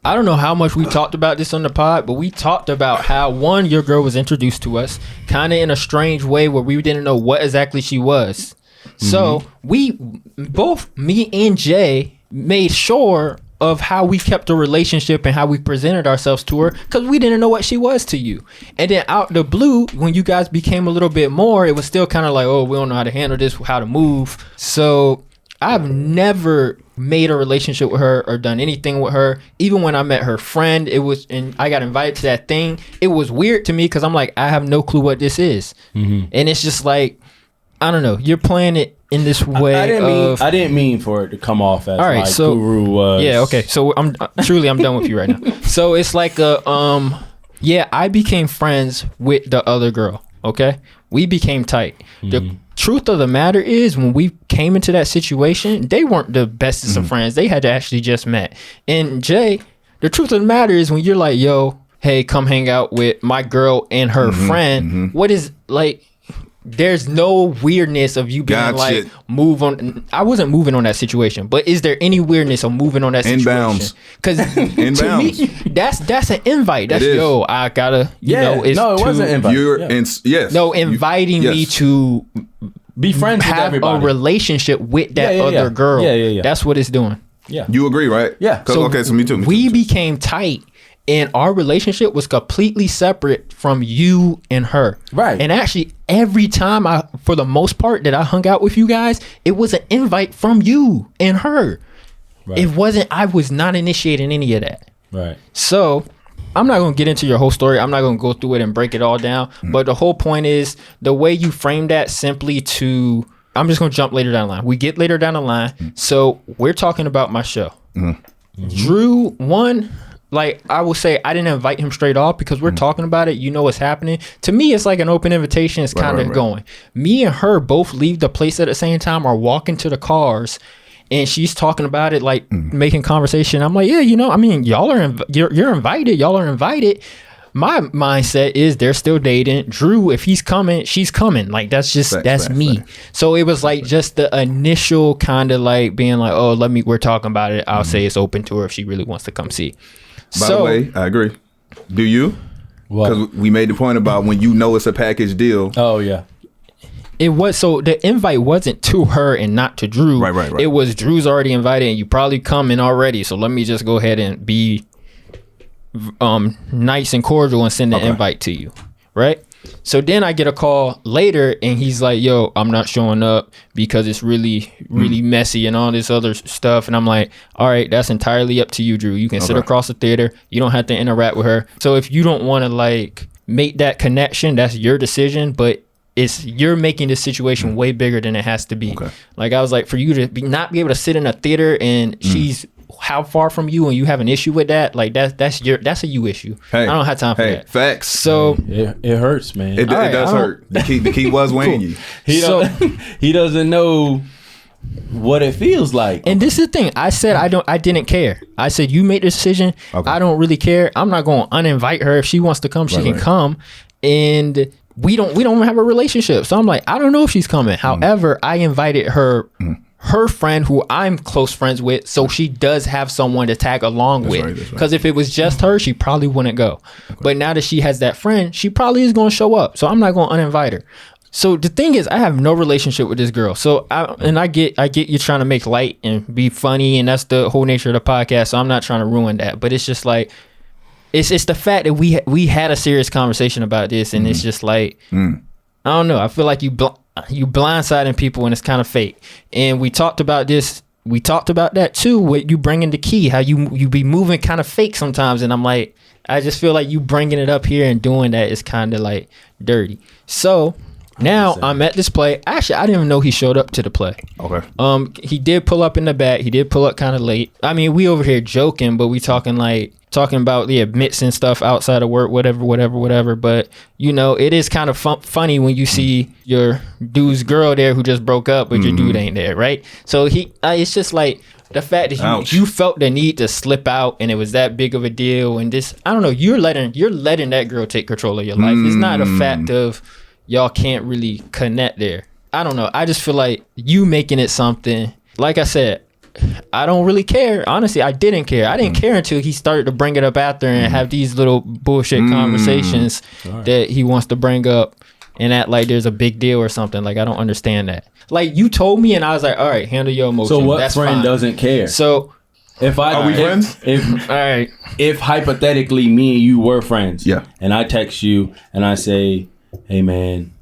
I don't know how much we talked about this on the pod, but we talked about how, one, your girl was introduced to us kind of in a strange way where we didn't know what exactly she was. Mm-hmm. So me and Jay made sure of how we kept the relationship and how we presented ourselves to her because we didn't know what she was to you. And then out the blue, when you guys became a little bit more, it was still kind of like, oh, we don't know how to handle this, how to move. So I've never made a relationship with her or done anything with her. Even when I met her friend, and I got invited to that thing, it was weird to me because I'm like, I have no clue what this is. Mm-hmm. And it's just like, I don't know, you're playing it in this way. I didn't mean for it to come off as Guru was. Yeah, okay. So I'm done with you right now. So it's like I became friends with the other girl. Okay, we became tight. Mm-hmm. The truth of the matter is, when we came into that situation, they weren't the bestest of friends. They had to actually just met. And Jay, the truth of the matter is, when you're like, yo, hey, come hang out with my girl and her friend, what is like, there's no weirdness of you being Gotcha. like move on. I wasn't moving on that situation, but is there any weirdness of moving on that situation? Inbounds. Because to me, that's an invite. That's yo, I gotta you know. It's no, it wasn't invite. You're yes. No, inviting me to be friends with have everybody. a relationship with that other girl. Yeah. That's what it's doing. Yeah, You agree, right? Yeah. So me too. We became tight. And our relationship was completely separate from you and her. Right. And actually, every time for the most part that I hung out with you guys, it was an invite from you and her. Right. It wasn't, I was not initiating any of that. Right. So I'm not going to get into your whole story. I'm not going to go through it and break it all down. But the whole point is the way you frame that simply to, I'm just going to jump later down the line. We get later down the line. So we're talking about my show. Drew, one, like I will say, I didn't invite him straight off because we're talking about it. You know what's happening. To me, it's like an open invitation. It's kind of going. Me and her both leave the place at the same time or walk into the cars. And she's talking about it, like making conversation. I'm like, yeah, you know, I mean, y'all are you're invited. Y'all are invited. My mindset is they're still dating. Drew, if he's coming, she's coming. Like that's just that's me. So it was like just the initial kind of like being like, oh, we're talking about it. I'll say it's open to her if she really wants to come see. By the way, I agree. Do you? Because we made the point about when you know it's a package deal. Oh yeah. It was, so the invite wasn't to her and not to Drew. Right. It was Drew's already invited and you probably coming already. So let me just go ahead and be nice and cordial and send an invite to you. Right. So then I get a call later and he's like, yo, I'm not showing up because it's really, really messy and all this other stuff. And I'm like, all right, that's entirely up to you, Drew. You can sit across the theater. You don't have to interact with her. So if you don't want to like make that connection, that's your decision. But you're making this situation way bigger than it has to be. Like I was like, for you to not be able to sit in a theater and she's how far from you and you have an issue with that, like that's a you issue. I don't have time for that. Facts. So it hurts, man. It does hurt. The key was weighing you. He doesn't know what it feels like. And this is the thing. I said I didn't care. I said you made the decision. I don't really care. I'm not going to uninvite her. If she wants to come, she can come. And we don't have a relationship. So I'm like, I don't know if she's coming. However, I invited her friend who I'm close friends with, so she does have someone to tag along with. Because if it was just her, she probably wouldn't go. But now that she has that friend, she probably is going to show up. So I'm not going to uninvite her. So the thing is, I have no relationship with this girl. So I get you trying to make light and be funny, and that's the whole nature of the podcast. So I'm not trying to ruin that. But it's just like, it's the fact that we had a serious conversation about this, and it's just like, I don't know. I feel like you blindsiding people, and it's kind of fake. And we talked about this. We talked about that too. With you bringing the key, how you be moving kind of fake sometimes, and I'm like, I just feel like you bringing it up here and doing that is kind of like dirty. So now I'm at this play. Actually, I didn't even know he showed up to the play. Okay. He did pull up in the back. He did pull up kind of late. I mean, we over here joking, but we talking about the admits and stuff outside of work, whatever. But you know, it is kind of funny when you see your dude's girl there who just broke up, but your dude ain't there, right? So it's just like the fact that you felt the need to slip out, and it was that big of a deal. And this, I don't know, you're letting that girl take control of your life. It's not a fact of y'all can't really connect there. I don't know. I just feel like you making it something. Like I said, I don't really care. Honestly, I didn't care. I didn't care until he started to bring it up after and have these little bullshit conversations that he wants to bring up and act like there's a big deal or something. Like, I don't understand that. Like, you told me and I was like, all right, handle your emotions. So what That's friend fine. doesn't care? So are we friends? All right. If hypothetically me and you were friends, and I text you and I say, hey man,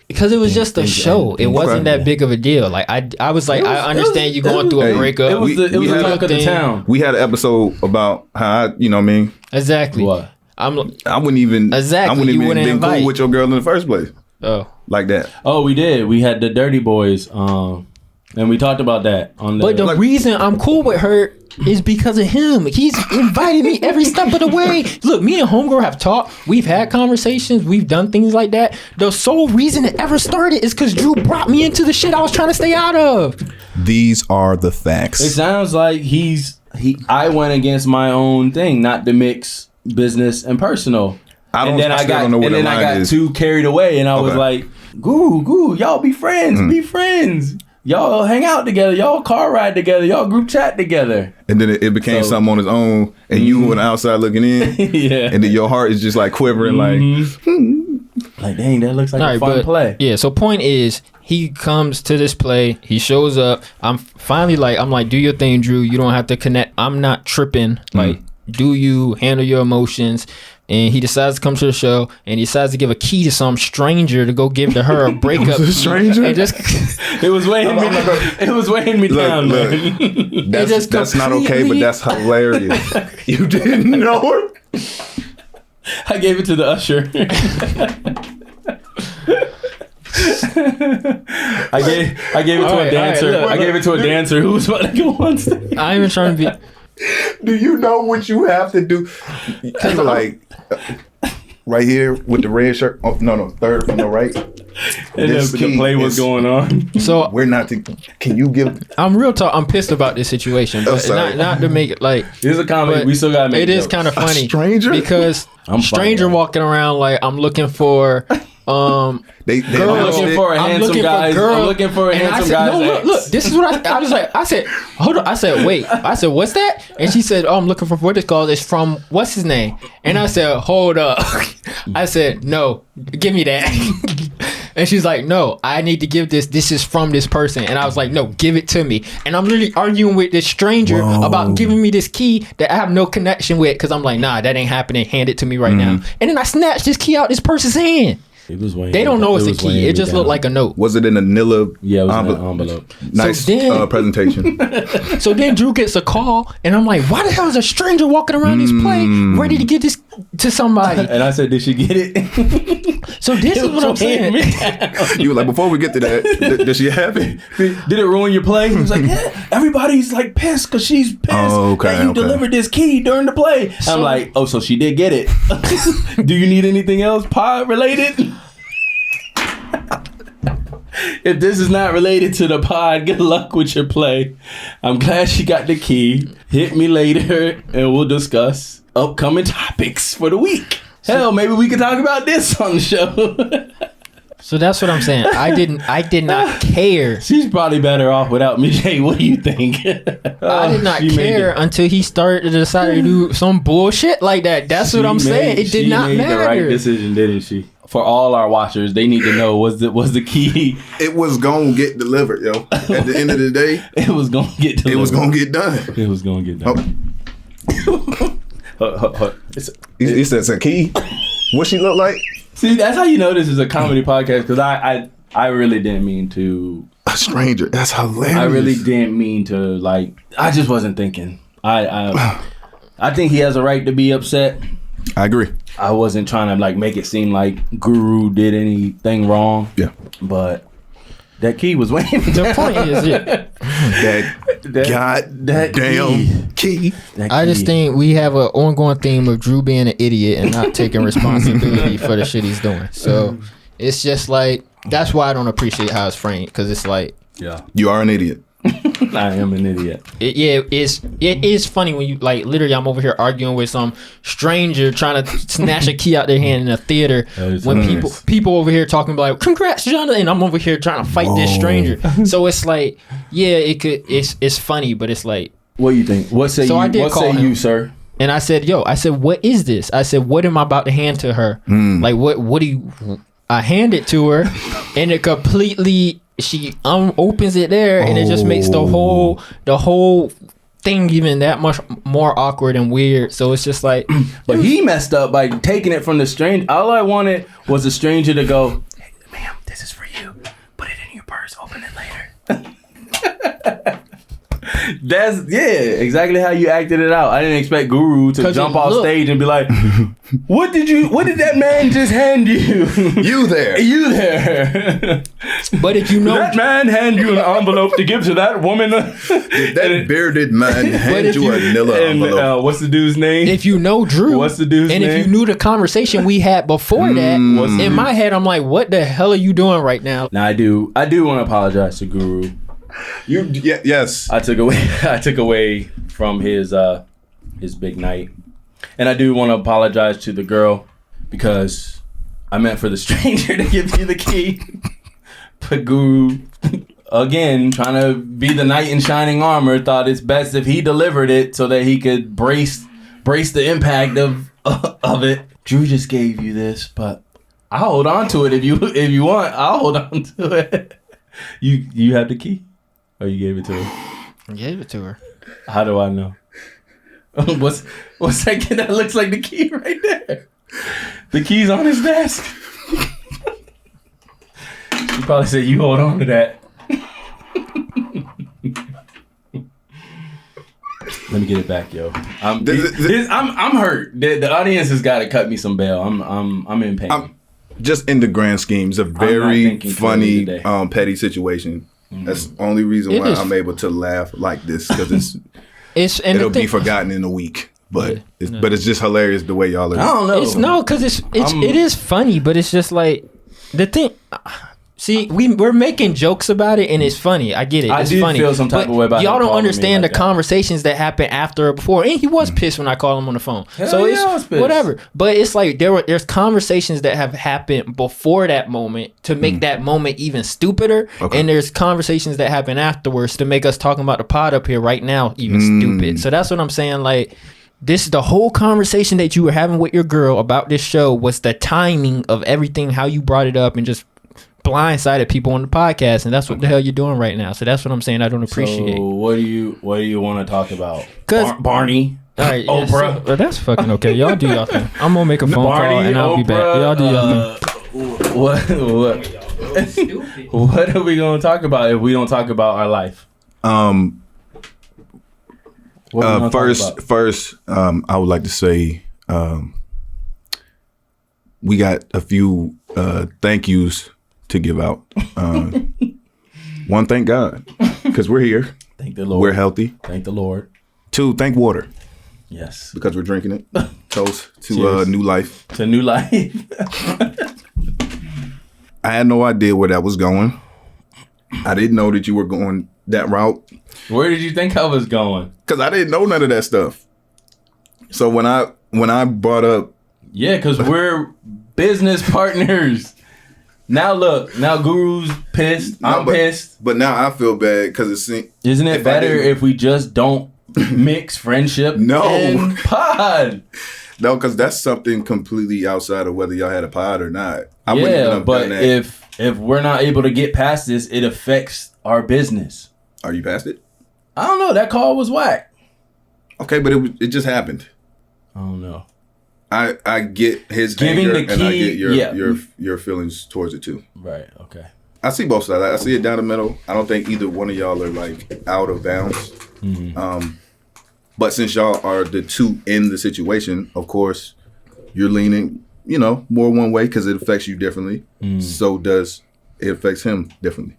because it was just a show. It wasn't that big of a deal. Like I was like, I understand you going through a breakup. It was the talk of the town. We had an episode about how you know what I mean. Exactly. What? I wouldn't even. Exactly. I wouldn't You even wouldn't been invite. cool with your girl in the first place. Oh, like that. Oh, we did. We had the Dirty Boys, and we talked about that on the. But the reason I'm cool with her is because of him. He's invited me every step of the way. Look, me and Homegirl have talked. We've had conversations. We've done things like that. The sole reason it ever started is because Drew brought me into the shit I was trying to stay out of. These are the facts. It sounds like I went against my own thing, not to mix business and personal. I got too carried away, and I was like, Guru, y'all be friends, be friends. Y'all hang out together. Y'all car ride together. Y'all group chat together. And then it became something on its own, and you on the outside looking in. Yeah. And then your heart is just like quivering, like, dang, that looks like a fun play. Yeah, so point is, he comes to this play. He shows up. I'm like, do your thing, Drew. You don't have to connect. I'm not tripping. Like, do you handle your emotions? And he decides to come to the show, and he decides to give a key to some stranger to go give to her a breakup. A stranger? And just It was weighing me. It was weighing me down. Look, that's not okay, but that's hilarious. You didn't know her? I gave it to the usher. I gave it to a dancer. I gave it to a dancer who was about to go on stage. I ain't even trying to be. Do you know what you have to do? Kind of like right here with the red shirt. Oh, no, third from the right. And the play was going on. So we're not. Can you give? I'm real talk. I'm pissed about this situation, but not to make it like. It's a comedy. We still gotta make it. It is kind of funny. A stranger? Because stranger walking around like I'm looking for. They I'm looking for a handsome guy. I'm looking for a handsome guy. No, look. This is what I was like. I said, hold on. I said, wait. I said, what's that? And she said, oh, I'm looking for what it's called. It's from what's his name? And I said, hold up. I said, no, give me that. And she's like, no, I need to give this. This is from this person. And I was like, no, give it to me. And I'm literally arguing with this stranger about giving me this key that I have no connection with, because I'm like, nah, that ain't happening. Hand it to me right now. And then I snatched this key out this person's hand. It was weighing. They don't know it's a key. It just looked like a note. Was it in a Manila? Yeah, it was in an envelope. Nice presentation. So then Drew gets a call, and I'm like, why the hell is a stranger walking around this play ready to give this to somebody? And I said, did she get it? So this is what I'm saying. You were like, before we get to that, does she have it? Did it ruin your play? He was like, yeah, everybody's like pissed because she's pissed that you delivered this key during the play. I'm like, oh, so she did get it. Do you need anything else pod related? If this is not related to the pod, good luck with your play. I'm glad she got the key. Hit me later and we'll discuss upcoming topics for the week. Hell, maybe we can talk about this on the show. So that's what I'm saying. I did not care. She's probably better off without me, Jay. What do you think? I did not care until he started to decide to do some bullshit like that. That's what I'm saying. It did not matter. She made the right decision, didn't she? For all our watchers, they need to know was the key. It was gonna get delivered, yo. At the end of the day, it was gonna get delivered. It was gonna get done. It was gonna get done. He said it's a key. What she look like? See, that's how you know this is a comedy podcast, because I really didn't mean to. A stranger. That's hilarious. I really didn't mean to, like, I just wasn't thinking. I think he has a right to be upset. I agree. I wasn't trying to like make it seem like Guru did anything wrong. Yeah. But that key was weighing me down. The point is, that damn key. I just think we have an ongoing theme of Drew being an idiot and not taking responsibility for the shit he's doing. So it's just like, that's why I don't appreciate how it's framed, because it's like, yeah, you are an idiot. I am an idiot. It is funny when you like literally I'm over here arguing with some stranger trying to snatch a key out their hand in a theater when people over here talking like, congrats Jonathan, and I'm over here trying to fight this stranger. So it's like, yeah, it's funny, but it's like, what do you think? What say you, sir? And I said, what is this? I said, what am I about to hand to her? Like what do you? I hand it to her and it completely, she opens it there and it just makes the whole thing even that much more awkward and weird. So it's just like, but he messed up by taking it from the stranger. All I wanted was the stranger to go, hey, ma'am, this is for you. Put it in your purse. Open it later. That's exactly how you acted it out. I didn't expect Guru to jump off stage and be like, what did that man just hand you? You there. But if you know, did that man hand you an envelope to give to that woman? Did that bearded man hand you a Manila envelope? What's the dude's name? If you know Drew, what's the dude's name? And if you knew the conversation we had before that, in my head I'm like, what the hell are you doing right now? Now I do want to apologize to Guru. Yes. I took away from his big night, and I do want to apologize to the girl, because I meant for the stranger to give you the key. But Guru, again, trying to be the knight in shining armor, thought it's best if he delivered it so that he could brace the impact of it. Drew just gave you this, but I'll hold on to it if you want. I'll hold on to it. You have the key? Or you gave it to her? I gave it to her. How do I know? What's that kid that looks like the key right there? The key's on his desk. She probably said, "You hold on to that." Let me get it back, yo. I'm hurt. The audience has got to cut me some bail. I'm in pain. Just in the grand scheme, it's a very funny, petty situation. That's the only reason why I'm able to laugh like this, because it'll be forgotten in a week. But it's just hilarious the way y'all are. I don't know. Because it is funny, but it's just like the thing. See, we're making jokes about it, and it's funny. I get it. It's funny. Feel some type of way about y'all don't understand like the conversations that happened after or before. And he was pissed when I called him on the phone. So it's whatever. But it's like there's conversations that have happened before that moment to make that moment even stupider. Okay. And there's conversations that happen afterwards to make us talking about the pod up here right now even stupid. So that's what I'm saying. Like, this the whole conversation that you were having with your girl about this show was the timing of everything, how you brought it up, and just blindsided people on the podcast, and that's what the hell you're doing right now. So that's what I'm saying. I don't appreciate. So what do you want to talk about? Barney, right, Oprah. So, that's fucking okay. Y'all do y'all thing. I'm gonna make a phone call and I'll be back. Y'all do y'all thing. What are we gonna talk about if we don't talk about our life? First, I would like to say we got a few thank yous to give out. One, thank God, because we're here. Thank the Lord. We're healthy. Thank the Lord. Two, thank water. Yes, because we're drinking it. Toast to new life. To new life. I had no idea where that was going. I didn't know that you were going that route. Where did you think I was going? Because I didn't know none of that stuff. So when I brought up, because we're business partners. Now look, Guru's pissed. I'm pissed. But now I feel bad because isn't it better if we just don't mix friendship and pod? No, because that's something completely outside of whether y'all had a pod or not. I wouldn't even have done that. if we're not able to get past this, it affects our business. Are you past it? I don't know. That call was whack. Okay, but it just happened. I don't know. I get his giving anger the key, and I get your feelings towards it too. Right. Okay. I see both sides. I see it down the middle. I don't think either one of y'all are like out of bounds. Mm-hmm. But since y'all are the two in the situation, of course, you're leaning, more one way because it affects you differently. So it affects him differently.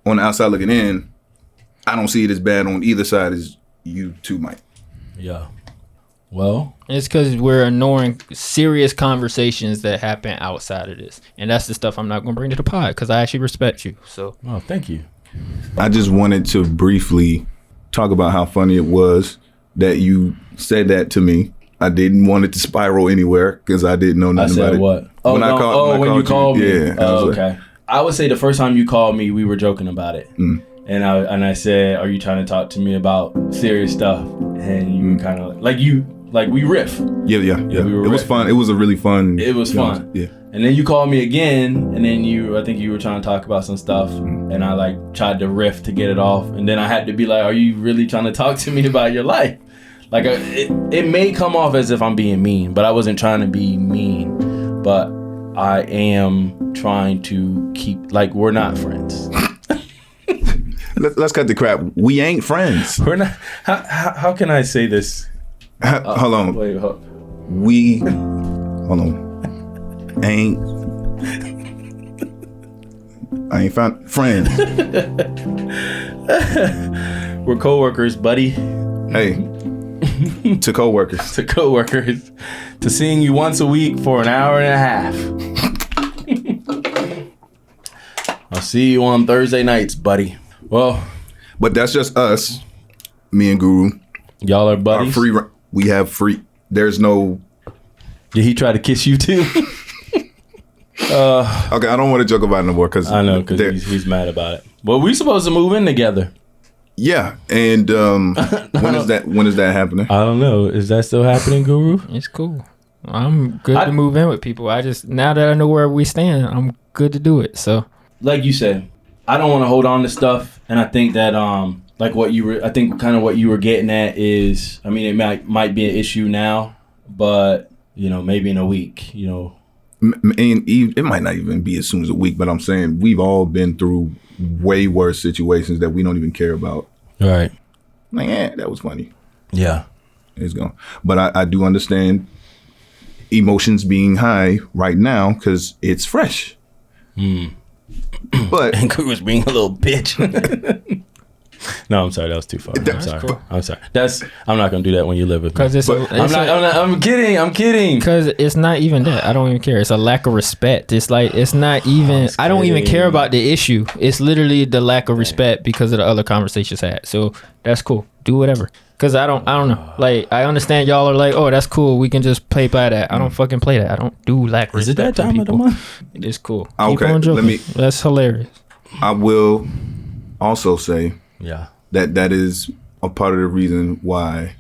On the outside looking in, I don't see it as bad on either side as you two might. Yeah. Well, it's because we're ignoring serious conversations that happen outside of this, and that's the stuff I'm not going to bring to the pod because I actually respect you. So, thank you. I just wanted to briefly talk about how funny it was that you said that to me. I didn't want it to spiral anywhere because I didn't know nothing about it. What? When you called me. Yeah. Okay. I would say the first time you called me, we were joking about it. And I said, "Are you trying to talk to me about serious stuff?" And you were kind of like we riff. Yeah. It was fun. It was a really fun. It was fun. Yeah. And then you called me again, and then I think you were trying to talk about some stuff, and I tried to riff to get it off, and then I had to be like, "Are you really trying to talk to me about your life?" It may come off as if I'm being mean, but I wasn't trying to be mean. But I am trying to keep we're not friends. Let's cut the crap. We ain't friends. We're not. How can I say this? Hold on. Wait. Hold on. I ain't found friends. We're coworkers, buddy. Hey. To coworkers. To coworkers. To seeing you once a week for an hour and a half. I'll see you on Thursday nights, buddy. Well, but that's just us, me and Guru. Y'all are buddies. We have free. There's no. Did he try to kiss you too? Okay, I don't want to joke about it no more because I know because he's mad about it. But we supposed to move in together. Yeah, and when is that happening? I don't know. Is that still happening, Guru? It's cool. I'm good to move in with people. I just now that I know where we stand, I'm good to do it. So, like you said, I don't want to hold on to stuff, and I think that like what you were, I think kind of what you were getting at is, I mean, it might be an issue now, but maybe in a week, And it might not even be as soon as a week, but I'm saying we've all been through way worse situations that we don't even care about. Right. Like, that was funny. Yeah. It's gone. But I do understand emotions being high right now because it's fresh. But and Guru's being a little bitch. No, I'm sorry. That was too far. I'm sorry. Cool. I'm sorry. I'm not gonna do that when you live with me. Because I'm kidding. I'm kidding. Because it's not even that. I don't even care. It's a lack of respect. It's like it's not even. I don't even care about the issue. It's literally the lack of respect because of the other conversations had. So that's cool. Do whatever. Because I don't know. Like I understand y'all are like, oh, that's cool. We can just play by that. I don't fucking play that. I don't do lack of respect. Is it that time of the month? It's cool. Okay, Keep on joking. That's hilarious. I will also say. Yeah. That is a part of the reason why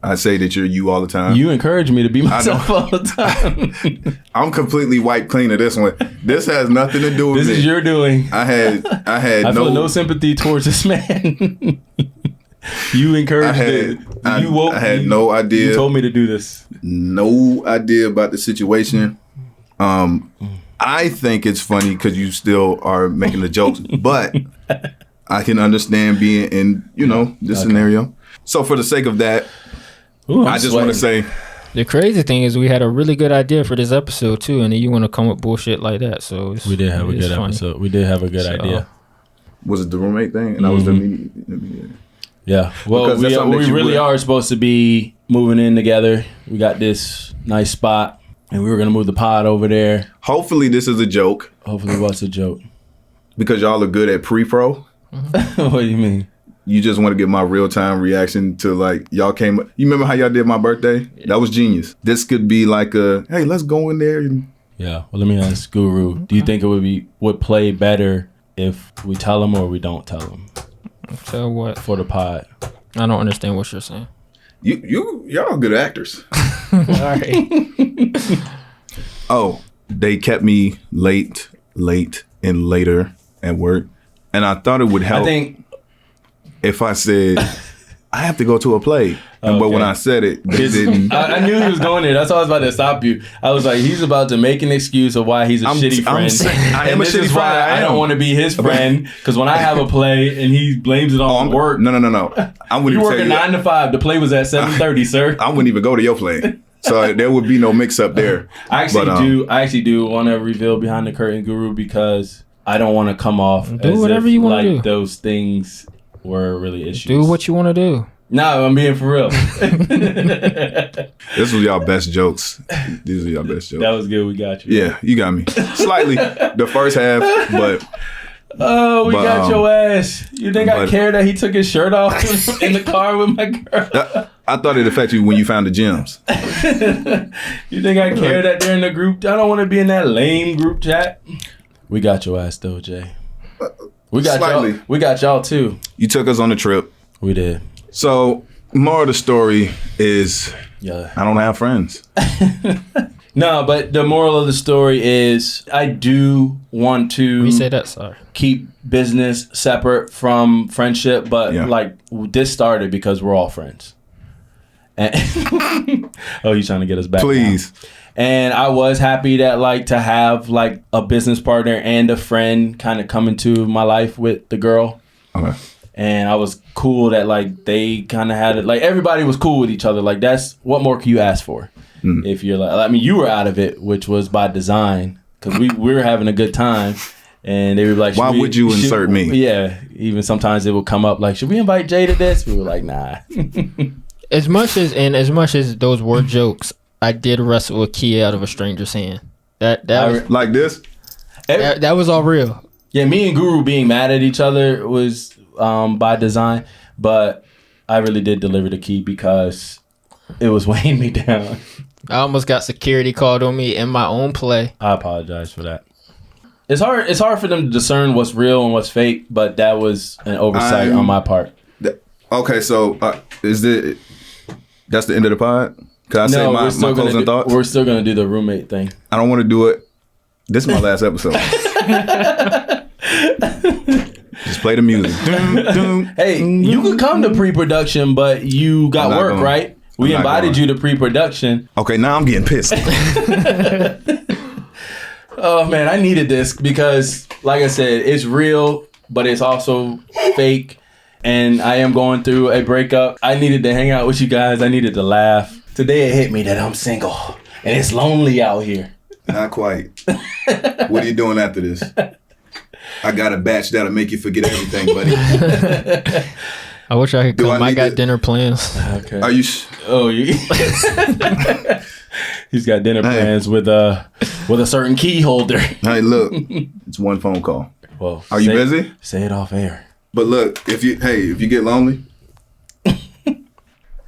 I say that you're you all the time. You encourage me to be myself all the time. I'm completely wiped clean of this one. This has nothing to do with this me. This is your doing. I feel no sympathy towards this man. You encouraged it. I had no idea. You told me to do this. No idea about the situation. I think it's funny because you still are making the jokes, but I can understand being in, this scenario. So for the sake of that, I just want to say. The crazy thing is we had a really good idea for this episode too, and then you want to come with bullshit like that. So we did have a good episode. We did have a good idea. Was it the roommate thing? And I was the immediate. Yeah. Well, we really are supposed to be moving in together. We got this nice spot, and we were going to move the pod over there. Hopefully this is a joke. Hopefully what's a joke? Because y'all are good at pre-pro. What do you mean? You just want to get my real-time reaction to like y'all came. You remember how y'all did my birthday? Yeah. That was genius. This could be like hey, let's go in there. Yeah. Well, let me ask Guru. Do you think it would play better if we tell him or we don't tell him? Tell what? For the pod. I don't understand what you're saying. Y'all good actors. All right. Oh, they kept me late, and later at work. And I thought it would help if I said, I have to go to a play. But when I said it, they didn't. I knew he was going there. That's why I was about to stop you. I was like, he's about to make an excuse of why he's a shitty friend. I am a shitty friend. I don't want to be his friend because when I have a play and he blames it on work. No. I wouldn't you working 9 to 5. The play was at 7:30, sir. I wouldn't even go to your play. So there would be no mix up there. I actually do want to reveal behind the curtain, Guru, because I don't want to come off do whatever you want to do. Those things were really issues. Do what you want to do. No, I'm being for real. This was y'all best jokes. These are y'all best jokes. That was good. We got you. Yeah, you got me. Slightly. The first half, but. Oh, we got your ass. You think I care that he took his shirt off in the car with my girl? I thought it affected you when you found the gems. You think I care that they're in the group? I don't want to be in that lame group chat. We got your ass though, Jay. We got y'all. We got y'all too. You took us on the trip. We did. So, more of the story is, I don't have friends. No, but the moral of the story is, I do want to Reset that, sorry. Keep business separate from friendship, but this started because we're all friends. And oh, he's trying to get us back. Please. Now. And I was happy that to have a business partner and a friend kind of come into my life with the girl. Okay. And I was cool that they kind of had it. Everybody was cool with each other. That's what more can you ask for? If you're you were out of it, which was by design because we were having a good time. And they were like, why would you insert me? Yeah. Even sometimes it would come up should we invite Jay to this? We were like, nah. As much as those were jokes, I did wrestle a key out of a stranger's hand. That was, like this? That was all real. Yeah, me and Guru being mad at each other was by design, but I really did deliver the key because it was weighing me down. I almost got security called on me in my own play. I apologize for that. It's hard for them to discern what's real and what's fake, but that was an oversight on my part. Okay, so that's the end of the pod? Can I say my closing thoughts? We're still going to do the roommate thing. I don't want to do it. This is my last episode. Just play the music. Hey, you could come to pre-production, but you got work, right? We invited you to pre-production. Okay, now I'm getting pissed. Oh, man, I needed this because, like I said, it's real, but it's also fake. And I am going through a breakup. I needed to hang out with you guys. I needed to laugh. Today it hit me that I'm single and it's lonely out here. Not quite. What are you doing after this? I got a batch that'll make you forget everything, buddy. I wish I could come. I got dinner plans. Okay. Are you? He's got dinner plans with a certain key holder. Hey, look, it's one phone call. Well, are you busy? Say it off air. But look, if you get lonely,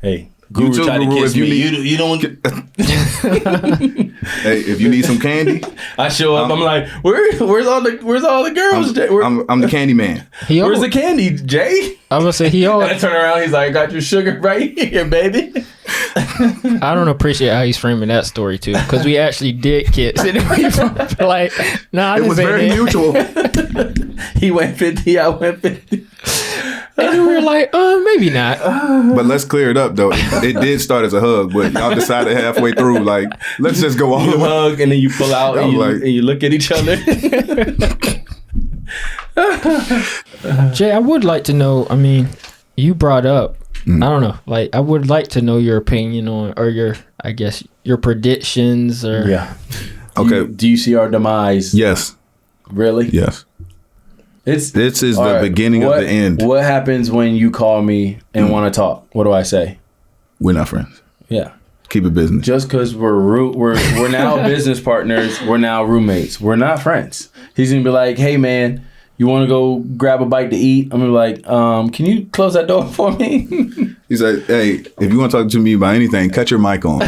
hey, Guru tried to kiss me. You don't. Hey, if you need some candy, I show up. I'm like, where's all the girls? I'm the candy man. Where's the candy, Jay? I was gonna say he always. I turn around. He's like, I got your sugar right here, baby. I don't appreciate how he's framing that story too, because we actually did kiss. It was very mutual. He went 50. I went 50. And we were like, maybe not. But let's clear it up, though. It did start as a hug, but y'all decided halfway through, like, let's just go on. You hug, and then you pull out, and you look at each other. Jay, I would like to know, I mean, you brought up, I don't know, like, I would like to know your opinion on, or your predictions, or... Yeah. Okay. Do you see our demise? Yes. Really? Yes. This is the beginning of the end. What happens when you call me and want to talk? What do I say? We're not friends. Yeah. Keep it business. Just because we're now business partners, we're now roommates. We're not friends. He's gonna be like, "Hey man, you want to go grab a bite to eat?" I'm gonna be like, "Can you close that door for me?" He's like, "Hey, if you want to talk to me about anything, cut your mic on."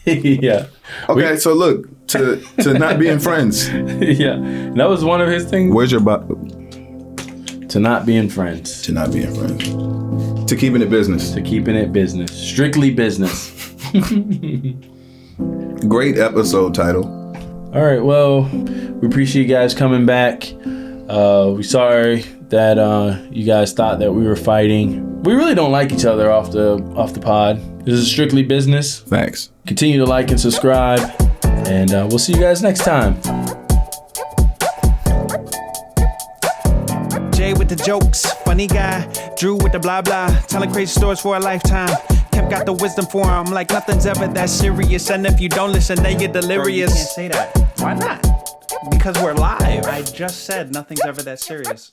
Yeah. Okay, so look, to not being friends. Yeah, that was one of his things. Where's your To not being friends. To not being friends. To keeping it business. To keeping it business. Strictly business. Great episode title. All right, well, we appreciate you guys coming back. We're sorry that you guys thought that we were fighting. We really don't like each other off the pod. This is strictly business. Thanks. Continue to like and subscribe, and we'll see you guys next time. With the jokes, funny guy. Drew with the blah blah, telling crazy stories for a lifetime. Kemp got the wisdom for him, like nothing's ever that serious. And if you don't listen, then you're delirious. Bro, you can't say that. Why not? Because we're live. I just said nothing's ever that serious.